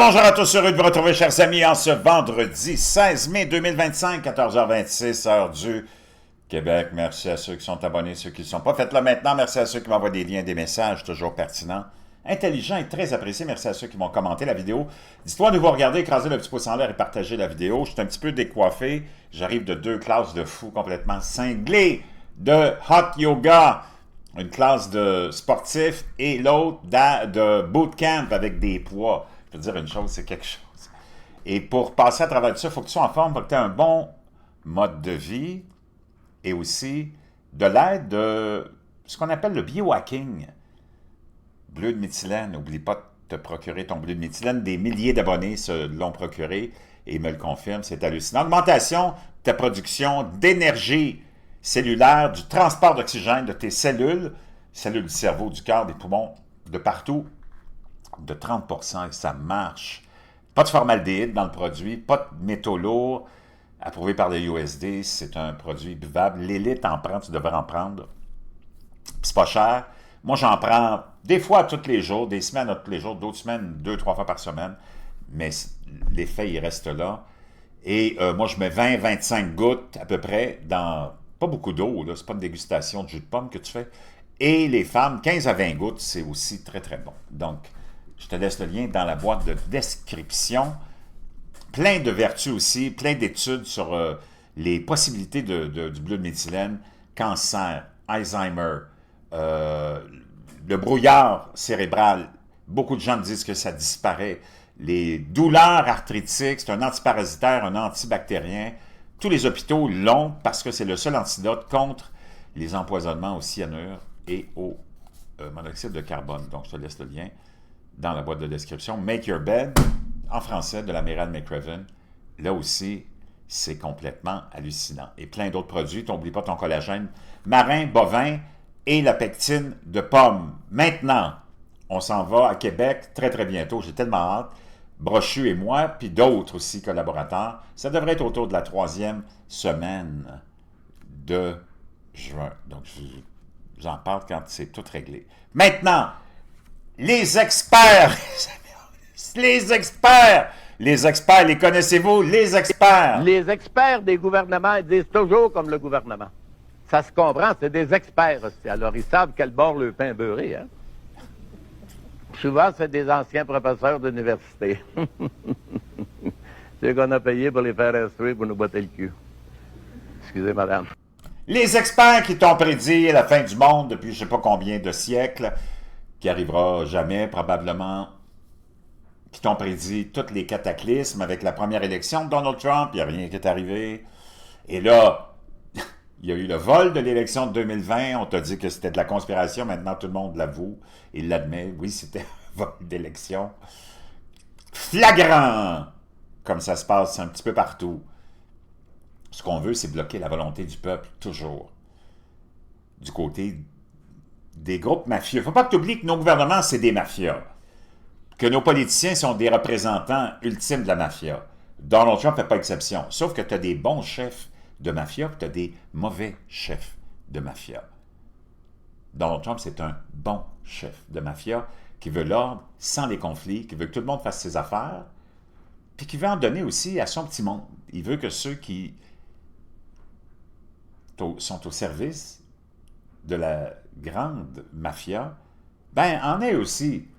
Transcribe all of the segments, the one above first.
Bonjour à tous, heureux de vous retrouver, chers amis, en ce vendredi 16 mai 2025, 14h26, heure du Québec. Merci à ceux qui sont abonnés, ceux qui ne sont pas. Faites-le maintenant. Merci à ceux qui m'envoient des liens, des messages, toujours pertinents, intelligents et très appréciés. Merci à ceux qui m'ont commenté la vidéo. Dites-moi de vous regarder, écraser le petit pouce en l'air et partager la vidéo. Je suis un petit peu décoiffé. J'arrive de deux classes de fous complètement cinglés de hot yoga. Une classe de sportif et l'autre de bootcamp avec des poids. Je peux te dire une chose, c'est quelque chose. Et pour passer à travers tout ça, il faut que tu sois en forme, il faut que tu aies un bon mode de vie et aussi de l'aide de ce qu'on appelle le biohacking. Bleu de méthylène, n'oublie pas de te procurer ton bleu de méthylène. Des milliers d'abonnés se l'ont procuré et me le confirment, c'est hallucinant. Augmentation de ta production d'énergie cellulaire, du transport d'oxygène de tes cellules du cerveau, du cœur, des poumons, de partout, de 30%, et ça marche. Pas de formaldéhyde dans le produit, pas de métaux lourds, approuvé par les USD, c'est un produit buvable. L'élite en prend, tu devrais en prendre. Puis c'est pas cher. Moi, j'en prends des fois tous les jours, des semaines à tous les jours, d'autres semaines, 2-3 fois par semaine, mais l'effet, il reste là. Et moi, je mets 20-25 gouttes à peu près dans pas beaucoup d'eau, là, c'est pas une dégustation de jus de pomme que tu fais. Et les femmes, 15 à 20 gouttes, c'est aussi très très bon. Donc, je te laisse le lien dans la boîte de description. Plein de vertus aussi, plein d'études sur les possibilités du bleu de méthylène, cancer, Alzheimer, le brouillard cérébral. Beaucoup de gens me disent que ça disparaît. Les douleurs arthritiques, c'est un antiparasitaire, un antibactérien. Tous les hôpitaux l'ont parce que c'est le seul antidote contre les empoisonnements au cyanure et au monoxyde de carbone. Donc, je te laisse le lien dans la boîte de description. Make Your Bed, en français, de l'amiral McRaven. Là aussi, c'est complètement hallucinant. Et plein d'autres produits. N'oublie pas ton collagène marin, bovin et la pectine de pomme. Maintenant, on s'en va à Québec très, très bientôt. J'ai tellement hâte. Brochu et moi, puis d'autres aussi collaborateurs. Ça devrait être autour de la 3e semaine de juin. Donc, j'en parle quand c'est tout réglé. Maintenant, les experts, les experts, les connaissez-vous, les experts? Les experts des gouvernements ils disent toujours comme le gouvernement. Ça se comprend, c'est des experts aussi. Alors, ils savent quel bord le pain beurré, hein? Souvent, c'est des anciens professeurs d'université. C'est qu'on a payé pour les faire instruire pour nous botter le cul. Excusez, madame. Les experts qui t'ont prédit la fin du monde depuis je ne sais pas combien de siècles, qui arrivera jamais probablement, qui t'ont prédit tous les cataclysmes avec la première élection de Donald Trump, il n'y a rien qui est arrivé. Et là, il y a eu le vol de l'élection de 2020, on t'a dit que c'était de la conspiration, maintenant tout le monde l'avoue, il l'admet, oui, c'était un vol d'élection. Flagrant, comme ça se passe un petit peu partout. Ce qu'on veut, c'est bloquer la volonté du peuple, toujours. Du côté des groupes mafieux. Il ne faut pas que tu oublies que nos gouvernements, c'est des mafias. Que nos politiciens sont des représentants ultimes de la mafia. Donald Trump ne fait pas exception. Sauf que tu as des bons chefs de mafia, puis tu as des mauvais chefs de mafia. Donald Trump, c'est un bon chef de mafia qui veut l'ordre sans les conflits, qui veut que tout le monde fasse ses affaires, puis qui veut en donner aussi à son petit monde. Il veut que ceux qui sont au service de la grande mafia, ben, en aient aussi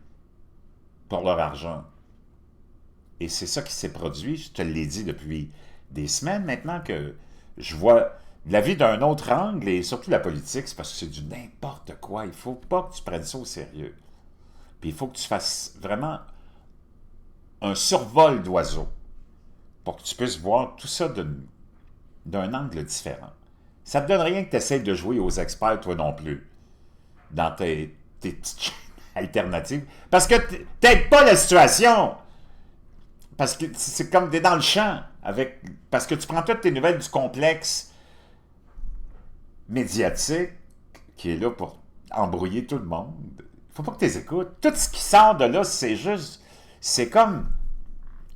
pour leur argent. Et c'est ça qui s'est produit, je te l'ai dit depuis des semaines maintenant, que je vois la vie d'un autre angle, et surtout la politique, c'est parce que c'est du n'importe quoi. Il ne faut pas que tu prennes ça au sérieux. Puis il faut que tu fasses vraiment un survol d'oiseau pour que tu puisses voir tout ça d'un angle différent. Ça ne te donne rien que tu essaies de jouer aux experts, toi non plus, dans tes petites chaînes alternatives, parce que tu n'aides pas la situation. Parce que c'est comme t'es dans le champ, parce que tu prends toutes tes nouvelles du complexe médiatique qui est là pour embrouiller tout le monde. Il ne faut pas que tu les écoutes. Tout ce qui sort de là, c'est comme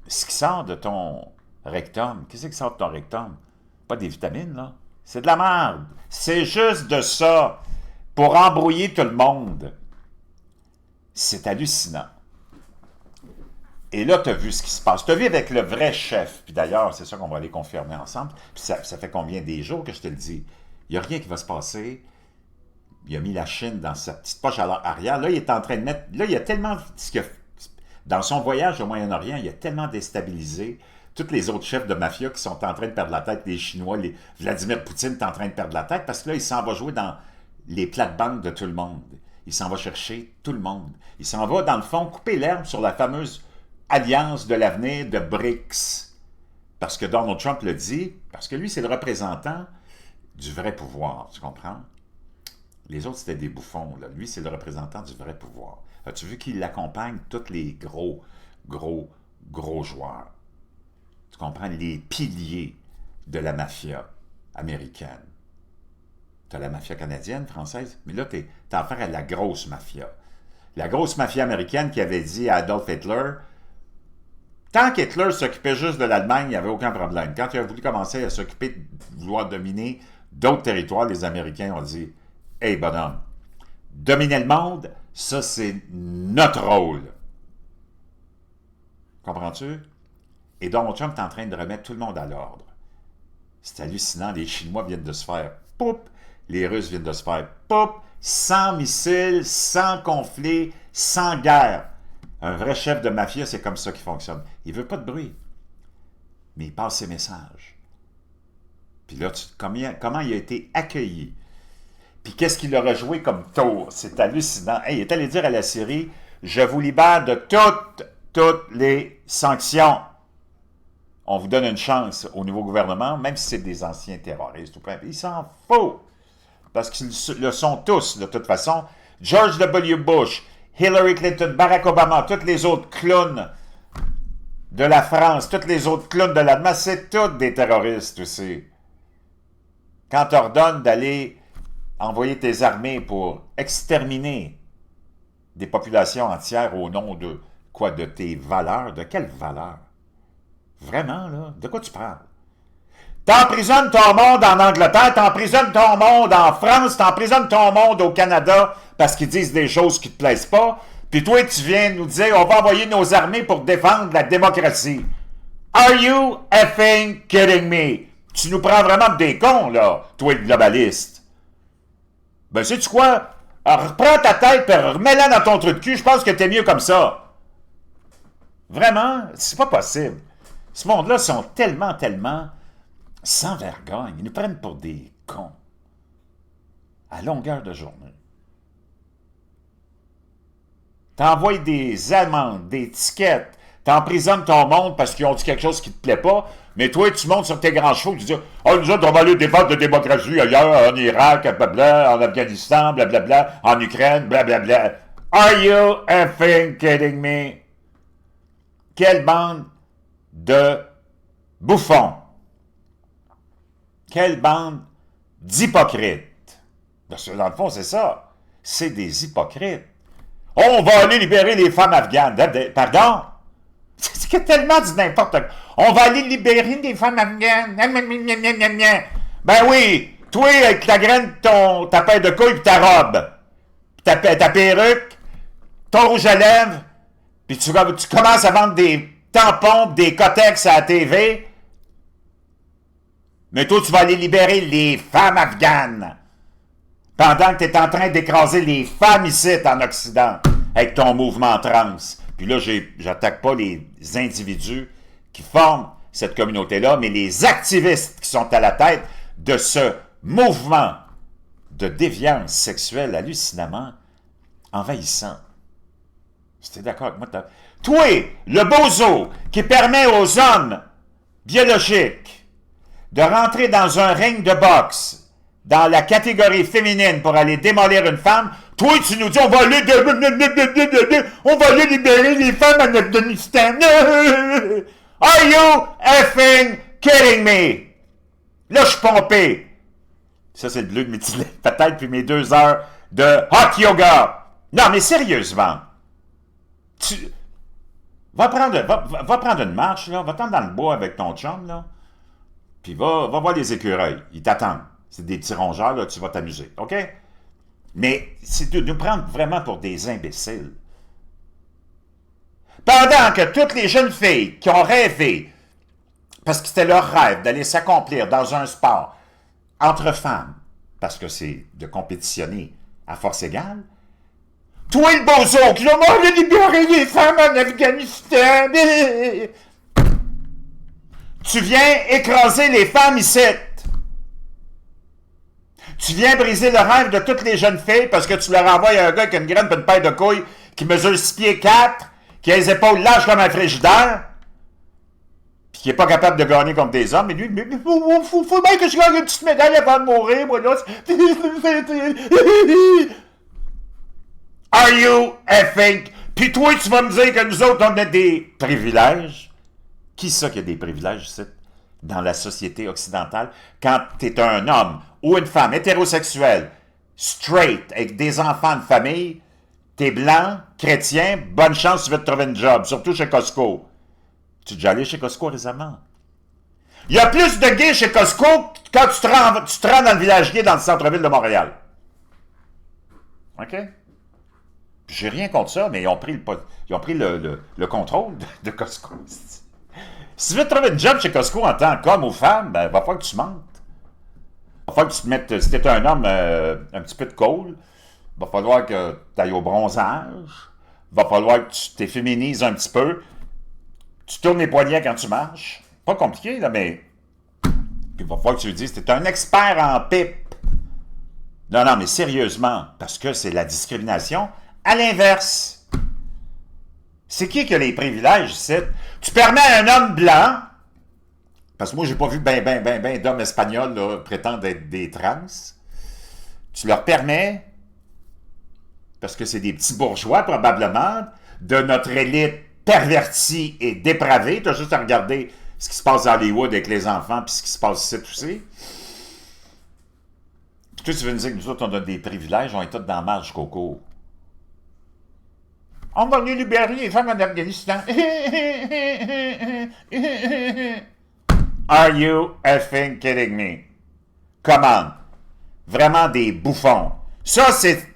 ce qui sort de ton rectum. Qu'est-ce qui sort de ton rectum? Pas des vitamines, là. C'est de la merde. C'est juste de ça pour embrouiller tout le monde. C'est hallucinant. Et là, tu as vu ce qui se passe. Tu as vu avec le vrai chef. Puis d'ailleurs, c'est ça qu'on va aller confirmer ensemble. Puis ça fait combien des jours que je te le dis? Il n'y a rien qui va se passer. Il a mis la Chine dans sa petite poche à l'arrière. Là, il est en train de mettre... Là, il y a tellement... Dans son voyage au Moyen-Orient, il a tellement déstabilisé tous les autres chefs de mafia qui sont en train de perdre la tête. Les Chinois, Vladimir Poutine est en train de perdre la tête parce que là, il s'en va jouer dans les plates-bandes de tout le monde. Il s'en va chercher tout le monde. Il s'en va, dans le fond, couper l'herbe sur la fameuse alliance de l'avenir de BRICS. Parce que Donald Trump le dit, parce que lui, c'est le représentant du vrai pouvoir, tu comprends? Les autres, c'était des bouffons. Là. Lui, c'est le représentant du vrai pouvoir. As-tu vu qu'il accompagne tous les gros joueurs? Tu comprends? Les piliers de la mafia américaine. Tu as la mafia canadienne, française, mais là, tu as affaire à la grosse mafia. La grosse mafia américaine qui avait dit à Adolf Hitler, tant qu'Hitler s'occupait juste de l'Allemagne, il n'y avait aucun problème. Quand il a voulu commencer à s'occuper de vouloir dominer d'autres territoires, les Américains ont dit « Hey, bonhomme, dominer le monde, ça, c'est notre rôle. » Comprends-tu? Et Donald Trump est en train de remettre tout le monde à l'ordre. C'est hallucinant. Les Chinois viennent de se faire « poup », les Russes viennent de se faire « poup », sans missiles, sans conflit, sans guerre. Un vrai chef de mafia, c'est comme ça qu'il fonctionne. Il ne veut pas de bruit, mais il passe ses messages. Puis là, comment il a été accueilli? Puis qu'est-ce qu'il aura joué comme tour? C'est hallucinant. Hey, il est allé dire à la Syrie, je vous libère de toutes les sanctions. On vous donne une chance au nouveau gouvernement, même si c'est des anciens terroristes. Il s'en fout. Parce qu'ils le sont tous, de toute façon. George W. Bush, Hillary Clinton, Barack Obama, tous les autres clowns de la France, tous les autres clowns de l'Allemagne, c'est tous des terroristes aussi. Quand tu ordonnes d'aller envoyer tes armées pour exterminer des populations entières au nom de quoi? De tes valeurs? De quelles valeurs? Vraiment, là? De quoi tu parles? T'emprisonnes ton monde en Angleterre, t'emprisonnes ton monde en France, t'emprisonnes ton monde au Canada parce qu'ils disent des choses qui te plaisent pas, puis toi, tu viens nous dire, on va envoyer nos armées pour défendre la démocratie. Are you effing kidding me? Tu nous prends vraiment pour des cons, là, toi, le globaliste. Ben, sais-tu quoi? Alors, reprends ta tête et remets-la dans ton trou de cul, je pense que t'es mieux comme ça. Vraiment? C'est pas possible. Ce monde-là sont tellement sans vergogne. Ils nous prennent pour des cons. À longueur de journée. T'envoies des amendes, des tickets, t'emprisonnes ton monde parce qu'ils ont dit quelque chose qui te plaît pas, mais toi, tu montes sur tes grands chevaux et tu dis « Oh, nous autres, on va aller défendre la démocratie ailleurs, en Irak, blablabla, en Afghanistan, blablabla, en Ukraine, blablabla. Are you effing kidding me? » Quelle bande de bouffons. Quelle bande d'hypocrites. Dans le fond, c'est ça. C'est des hypocrites. On va aller libérer les femmes afghanes. Pardon? C'est tellement dit n'importe quoi. On va aller libérer les femmes afghanes. Ben oui, toi, avec ta graine, ta paire de couilles et ta robe, ta perruque, ton rouge à lèvres, puis tu commences à vendre des tampons, des cotex à la TV, mais toi, tu vas aller libérer les femmes afghanes. Pendant que tu es en train d'écraser les femmes ici en Occident, avec ton mouvement trans. Puis là, j'attaque pas les individus qui forment cette communauté-là, mais les activistes qui sont à la tête de ce mouvement de déviance sexuelle hallucinemment envahissant. C'était d'accord avec moi? Toi, le bozo qui permet aux hommes biologiques de rentrer dans un ring de boxe dans la catégorie féminine pour aller démolir une femme, toi, tu nous dis, on va aller libérer les femmes en Afghanistan. Are you effing kidding me? Là, je suis pompé. Ça, c'est le bleu de mes peut-être puis mes 2 heures de hot yoga. Non, mais sérieusement, tu va prendre une marche, là, va-t'en dans le bois avec ton chum, là, puis va voir les écureuils. Ils t'attendent. C'est des petits rongeurs, là, tu vas t'amuser, OK? Mais c'est de nous prendre vraiment pour des imbéciles. Pendant que toutes les jeunes filles qui ont rêvé, parce que c'était leur rêve d'aller s'accomplir dans un sport entre femmes, parce que c'est de compétitionner à force égale, toi le bozo, qui a mort de libérer les femmes en Afghanistan, tu viens écraser les femmes ici. Tu viens briser le rêve de toutes les jeunes filles parce que tu leur envoies un gars qui a une graine et une paire de couilles, qui mesure 6 pieds 4, qui a les épaules larges comme un frigidaire, puis qui n'est pas capable de gagner comme des hommes. Mais lui, faut bien que je gagne une petite médaille avant de mourir, moi, là. Are you effing? Puis toi, tu vas me dire que nous autres, on a des privilèges. Qui ça qui a des privilèges ici, dans la société occidentale, quand tu es un homme ou une femme hétérosexuelle, straight, avec des enfants de famille, t'es blanc, chrétien, bonne chance, tu vas te trouver une job, surtout chez Costco. Tu es déjà allé chez Costco récemment? Il y a plus de gays chez Costco quand tu te rends dans le village gay dans le centre-ville de Montréal. OK? J'ai rien contre ça, mais ils ont pris le contrôle de Costco. Si tu veux te trouver une job chez Costco en tant qu'homme ou femme, ben, va falloir que tu mentes. Va falloir que tu te mettes, si t'es un homme, un petit peu de colle, va falloir que tu ailles au bronzage, va falloir que tu t'efféminises un petit peu, tu tournes les poignets quand tu marches. Pas compliqué, là, mais... Puis il va falloir que tu lui dises, t'es un expert en pipe. Non, non, mais sérieusement, parce que c'est la discrimination à l'inverse. C'est qui a les privilèges ici? Tu permets à un homme blanc, parce que moi, j'ai pas vu ben d'hommes espagnols là, prétendre être des trans. Tu leur permets, parce que c'est des petits bourgeois probablement, de notre élite pervertie et dépravée. Tu as juste à regarder ce qui se passe à Hollywood avec les enfants, puis ce qui se passe ici aussi. Puis toi, tu veux nous dire que nous autres, on a des privilèges, on est tous dans la marge, Coco. On va venir libérer les femmes en Afghanistan. Are you effing kidding me? Come on. Vraiment des bouffons. Ça, c'est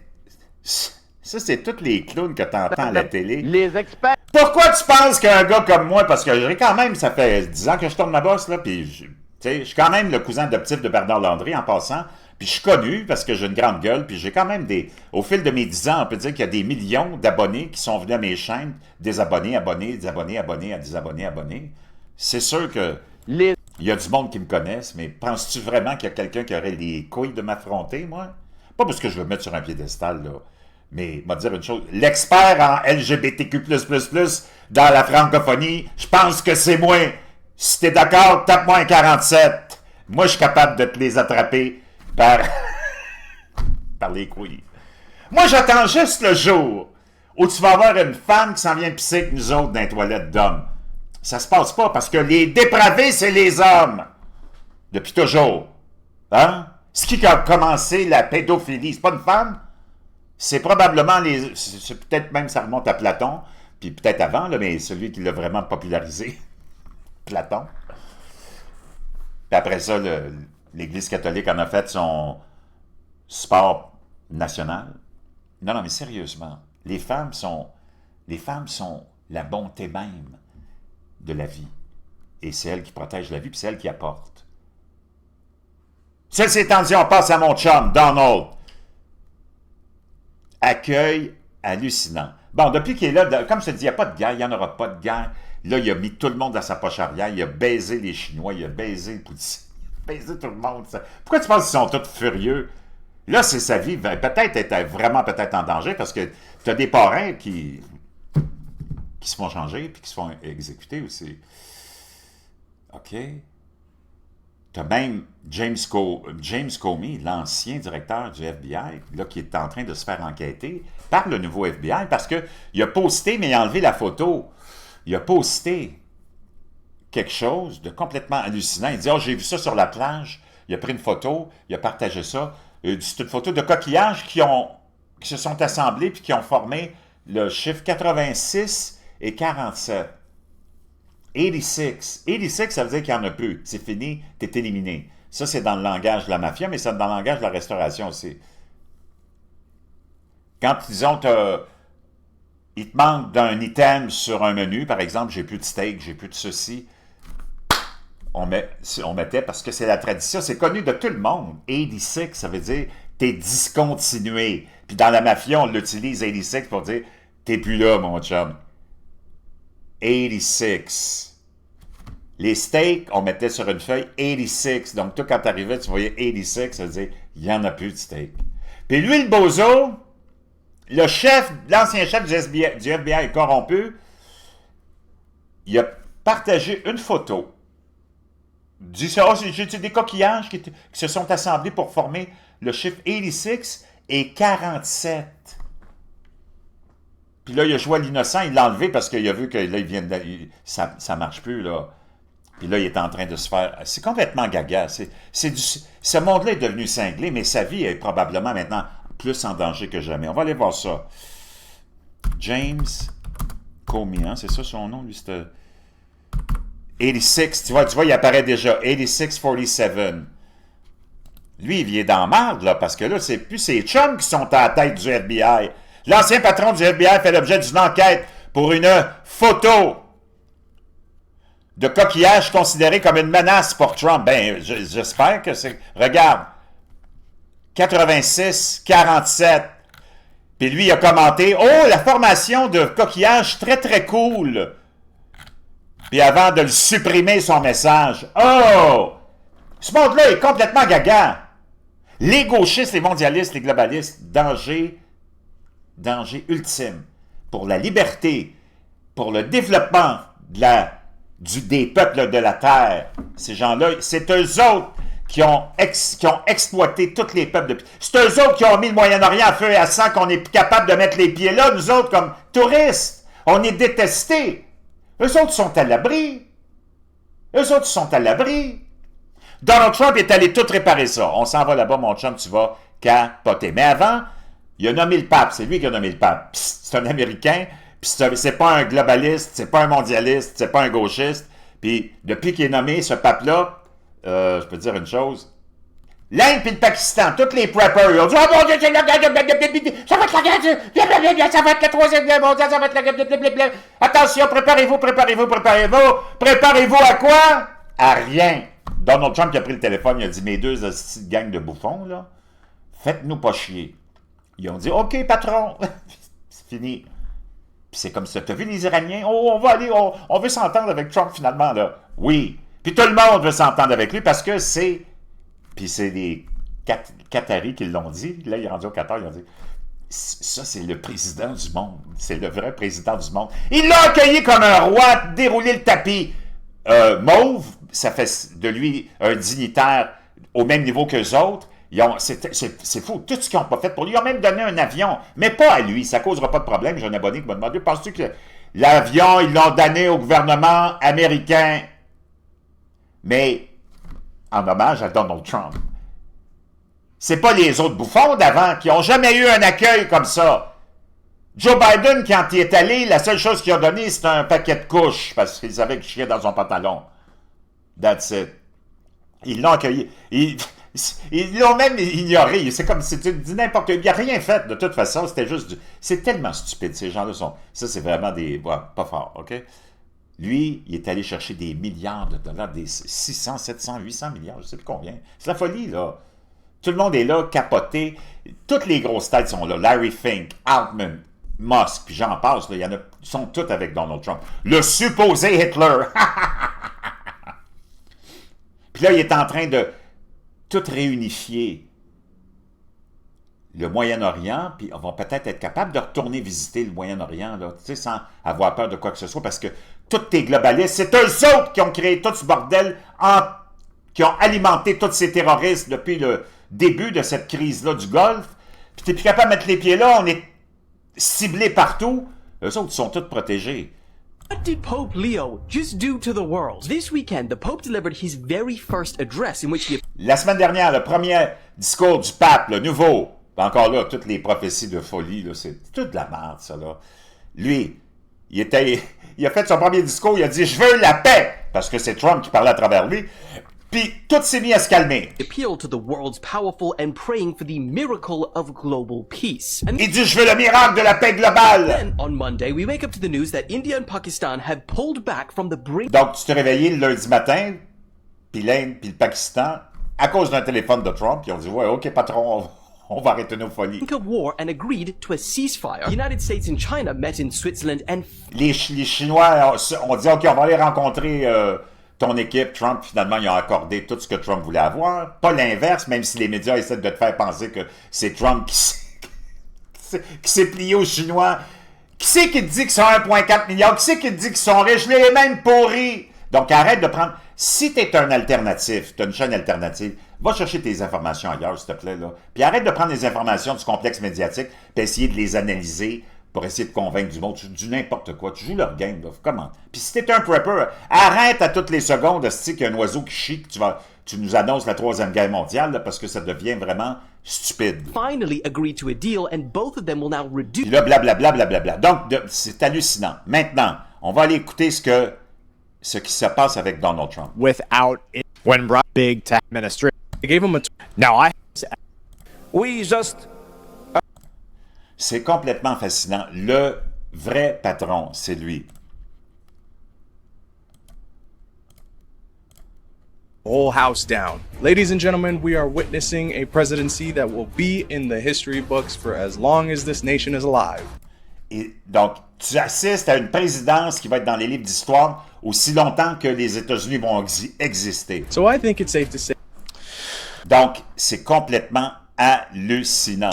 tous les clowns que tu entends à la télé. Les experts. Pourquoi tu penses qu'un gars comme moi, parce que j'ai quand même, ça fait 10 ans que je tourne ma bosse, là, puis je suis quand même le cousin adoptif de Bernard Landry en passant, puis je suis connu parce que j'ai une grande gueule, puis j'ai quand même au fil de mes 10 ans, on peut dire qu'il y a des millions d'abonnés qui sont venus à mes chaînes, des abonnés, abonnés, à des abonnés. C'est sûr que il y a du monde qui me connaissent, mais penses-tu vraiment qu'il y a quelqu'un qui aurait les couilles de m'affronter, moi? Pas parce que je veux me mettre sur un piédestal, là. Mais, m'a dire une chose, l'expert en LGBTQ++, dans la francophonie, je pense que c'est moi. Si t'es d'accord, tape-moi un 47. Moi, je suis capable de te les attraper par les couilles. Moi, j'attends juste le jour où tu vas avoir une femme qui s'en vient pisser avec nous autres dans les toilettes d'hommes. Ça se passe pas parce que les dépravés, c'est les hommes. Depuis toujours. Hein? Ce qui a commencé la pédophilie, c'est pas une femme? C'est probablement c'est peut-être même ça remonte à Platon, puis peut-être avant, là, mais celui qui l'a vraiment popularisé, Platon. Puis après ça, l'Église catholique en a fait son sport national. Non, non, mais sérieusement, les femmes sont la bonté même de la vie. Et c'est elles qui protègent la vie, puis c'est elles qui apportent. Celle s'étant dit, on passe à mon chum, Donald. Accueil hallucinant. Bon, depuis qu'il est là, comme je te dis, il n'y a pas de guerre, il n'y en aura pas de guerre. Là, il a mis tout le monde dans sa poche arrière, il a baisé les Chinois, il a baisé Poutine, il a baisé tout le monde. Pourquoi tu penses qu'ils sont tous furieux? Là, c'est sa vie, peut-être être vraiment peut-être en danger, parce que tu as des parrains qui se font changer, puis qui se font exécuter aussi. OK? Tu as même James Comey, l'ancien directeur du FBI, là, qui est en train de se faire enquêter par le nouveau FBI, parce qu'il a posté, mais il a enlevé la photo. Il a posté quelque chose de complètement hallucinant. Il dit « Oh, j'ai vu ça sur la plage. » Il a pris une photo, il a partagé ça. C'est une photo de coquillages qui se sont assemblés puis qui ont formé le chiffre 86 et 47. 86. 86, ça veut dire qu'il n'y en a plus. C'est fini, tu es éliminé. Ça, c'est dans le langage de la mafia, mais c'est dans le langage de la restauration aussi. Quand, disons, tu as il te manque d'un item sur un menu, par exemple, j'ai plus de steak, j'ai plus de ceci. On mettait, parce que c'est la tradition, c'est connu de tout le monde. 86, ça veut dire t'es discontinué. Puis dans la mafia, on l'utilise 86 pour dire t'es plus là, mon chum. 86. Les steaks, on mettait sur une feuille 86. Donc, toi, quand t'arrivais, tu voyais 86, ça veut dire il n'y en a plus de steak. Puis lui, le bozo, l'ancien chef du FBI corrompu, il a partagé une photo. Il dit, j'ai des coquillages qui se sont assemblés pour former le chiffre 86 et 47. Puis là, il a joué à l'innocent, il l'a enlevé parce qu'il a vu que là, ça ne marche plus, là. Puis là, il est en train de se faire... C'est complètement gaga. Ce monde-là est devenu cinglé, mais sa vie est probablement maintenant plus en danger que jamais. On va aller voir ça. James Comey, hein, c'est ça son nom, lui, c'était... 86, tu vois, il apparaît déjà. 8647. Lui, il vient dans marde, là, parce que là, c'est plus ses chums qui sont à la tête du FBI. L'ancien patron du FBI fait l'objet d'une enquête pour une photo de coquillage considéré comme une menace pour Trump. Ben, j'espère que c'est... Regarde. 86, 47. Puis lui, il a commenté, « Oh, la formation de coquillage, très, très cool. » Puis avant de le supprimer, son message, « Oh! Ce monde-là est complètement gaga. Les gauchistes, les mondialistes, les globalistes, danger ultime pour la liberté, pour le développement des peuples de la Terre. Ces gens-là, c'est eux autres qui ont exploité tous les peuples. C'est eux autres qui ont mis le Moyen-Orient à feu et à sang qu'on est capable de mettre les pieds là, nous autres, comme touristes. On est détestés. Eux autres sont à l'abri. Eux autres sont à l'abri. Donald Trump est allé tout réparer ça. On s'en va là-bas, mon chum, tu vas capoter. Mais avant, il a nommé le pape. C'est lui qui a nommé le pape. C'est un Américain. Puis c'est pas un globaliste, c'est pas un mondialiste, c'est pas un gauchiste. Puis depuis qu'il est nommé, ce pape-là, je peux te dire une chose. L'Inde et le Pakistan, tous les preppers, ils ont dit « Oh mon Dieu, c'est la guerre, ça va être la guerre, ça va être la troisième guerre mondiale, ça va être la guerre, attention, préparez-vous. Préparez-vous à quoi? À rien. » Donald Trump qui a pris le téléphone, il a dit « Mes deux petites gangs de bouffons, là, faites-nous pas chier. » Ils ont dit « OK, patron. » C'est fini. Puis c'est comme ça. T'as vu les Iraniens? Oh, on va aller, on veut s'entendre avec Trump finalement, là. Oui. Puis tout le monde veut s'entendre avec lui parce que c'est... Puis c'est les Qataris qui l'ont dit. Là, il est rendu au Qatar, ils ont dit ça, c'est le président du monde. C'est le vrai président du monde. Il l'a accueilli comme un roi, déroulé le tapis. Mauve, ça fait de lui un dignitaire au même niveau qu'eux autres. C'est fou. Tout ce qu'ils n'ont pas fait pour lui. Ils ont même donné un avion, mais pas à lui. Ça ne causera pas de problème. J'ai un abonné qui m'a demandé, penses-tu que l'avion, ils l'ont donné au gouvernement américain? Mais en hommage à Donald Trump. C'est pas les autres bouffons d'avant qui n'ont jamais eu un accueil comme ça. Joe Biden, quand il est allé, la seule chose qu'il a donné, c'est un paquet de couches, parce qu'il savait qu'il chiait dans son pantalon. That's it. Ils l'ont accueilli. Ils l'ont même ignoré. C'est comme si tu dis n'importe quoi. Il n'a rien fait, de toute façon. C'était juste C'est tellement stupide, ces gens-là sont... Ça, c'est vraiment des... Ouais, pas fort, OK? Lui, il est allé chercher des milliards de dollars, des 600, 700, 800 milliards, je ne sais plus combien. C'est la folie, là. Tout le monde est là, capoté. Toutes les grosses têtes sont là. Larry Fink, Altman, Musk, puis j'en passe, là, ils sont tous avec Donald Trump. Le supposé Hitler. Puis là, il est en train de tout réunifier le Moyen-Orient, puis on va peut-être être capable de retourner visiter le Moyen-Orient, là, tu sais, sans avoir peur de quoi que ce soit, parce que tous tes globalistes, c'est eux autres qui ont créé tout ce bordel, qui ont alimenté tous ces terroristes depuis le début de cette crise-là du Golfe, puis t'es plus capable de mettre les pieds là, on est ciblés partout, eux autres sont tous protégés. What did Pope Leo just do to the world? This weekend, the Pope delivered his very first address in which he... La semaine dernière, le premier discours du pape, le nouveau, encore là, toutes les prophéties de folie, là, c'est toute de la merde, ça, là. Lui, il a fait son premier discours, il a dit « Je veux la paix », parce que c'est Trump qui parlait à travers lui. Puis tout s'est mis à se calmer. appeal to the world's powerful and praying for the miracle of global peace. And Il dit, je veux le miracle de la paix globale. then on Monday, we wake up to the news that India and Pakistan have pulled back from the brink Donc, tu t'es réveillé le lundi matin, puis l'Inde, puis le Pakistan, à cause d'un téléphone de Trump, ils ont dit, ouais, OK, patron, on va arrêter nos folies. of war and agreed to a ceasefire. The United States and China met in Switzerland and Les Chinois ont dit, OK, on va aller rencontrer ton équipe. Trump, finalement, ils ont accordé tout ce que Trump voulait avoir. Pas l'inverse, même si les médias essaient de te faire penser que c'est Trump qui s'est plié aux Chinois. Qui c'est qui te dit qu'ils sont 1,4 milliard? Qui c'est qui te dit qu'ils sont riches? Je les ai même pourris. Donc, arrête de prendre... Si tu es un alternatif, tu as une chaîne alternative, va chercher tes informations ailleurs, s'il te plaît, là. Puis arrête de prendre les informations du complexe médiatique puis essayer de les analyser pour essayer de convaincre du monde. Tu dis n'importe quoi. Tu joues leur game, là. Comment? Puis si t'es un prepper, arrête à toutes les secondes, qu'il y a un oiseau qui chie, que tu nous annonces la Troisième Guerre mondiale, là, parce que ça devient vraiment stupide. finally agreed to a deal, and both of them will now reduce Puis là, blablabla, blablabla. Donc, c'est hallucinant. Maintenant, on va aller écouter ce qui se passe avec Donald Trump. without it when brought big tech administration. I gave him a now I We just C'est complètement fascinant. Le vrai patron, c'est lui. whole house down. Ladies and gentlemen, we are witnessing a presidency that will be in the history books for as long as this nation is alive. Et donc, tu assistes à une présidence qui va être dans les livres d'histoire aussi longtemps que les États-Unis vont exister. So I think it's safe to say Donc, c'est complètement hallucinant.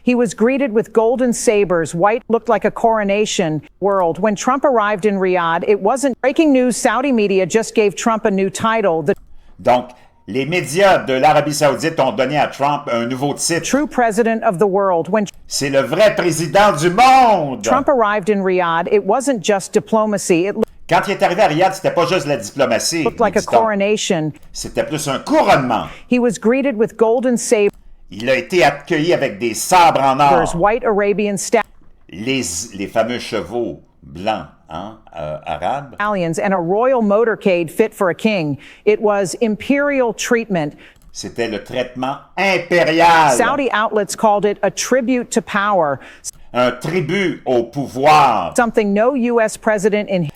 He was greeted with golden sabers. White looked like a coronation world. When Trump arrived in Riyadh, it wasn't breaking news. Saudi media just gave Trump a new title. The Donc, les médias de l'Arabie Saoudite ont donné à Trump un nouveau titre. true president of the world. When C'est le vrai président du monde. Trump arrived in Riyadh, it wasn't just diplomacy. It Quand il est arrivé à Riyad, c'était pas juste la diplomatie. looked like a dit-on. coronation. C'était plus un couronnement. He was greeted with golden sabers, Il a été accueilli avec des sabres en or. white Arabian Les fameux chevaux blancs, arabes. stallions, and a royal motorcade fit for a king. It was imperial treatment. C'était le traitement impérial. Saudi outlets called it a tribute to power, Un tribut au pouvoir. something no U.S. president in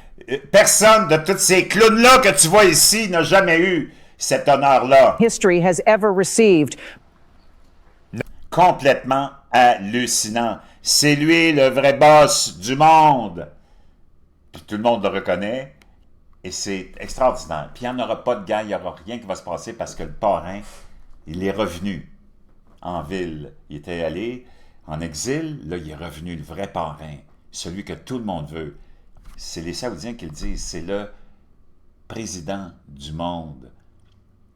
Personne de tous ces clowns-là que tu vois ici n'a jamais eu cet honneur-là. history has ever received. Complètement hallucinant. C'est lui le vrai boss du monde. Puis tout le monde le reconnaît. Et c'est extraordinaire. Puis il n'y en aura pas de guerre, il n'y aura rien qui va se passer parce que le parrain, il est revenu en ville. Il était allé en exil, là il est revenu, le vrai parrain. Celui que tout le monde veut. C'est les Saoudiens qui le disent. C'est le président du monde.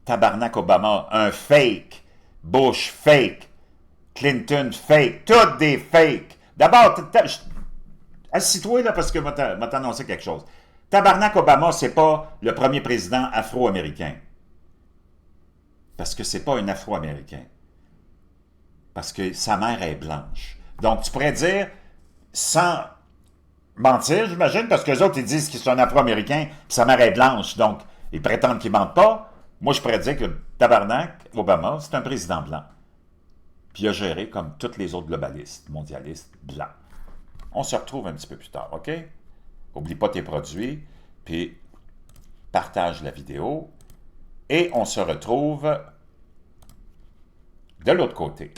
Tabarnak Obama, un fake. Bush, fake. Clinton, fake. Toutes des fakes. D'abord, assis-toi là parce que je vais t'annoncer quelque chose. Tabarnak Obama, c'est pas le premier président afro-américain. Parce que c'est pas un afro-américain. Parce que sa mère est blanche. Donc, tu pourrais dire, sans mentir, j'imagine, parce que les autres, ils disent qu'ils sont un afro-américain, puis sa mère est blanche. Donc, ils prétendent qu'ils mentent pas. Moi, je pourrais dire que Tabarnak Obama, c'est un président blanc. Puis il a géré comme tous les autres globalistes, mondialistes, blancs. On se retrouve un petit peu plus tard, OK? Oublie pas tes produits, puis partage la vidéo, et on se retrouve de l'autre côté.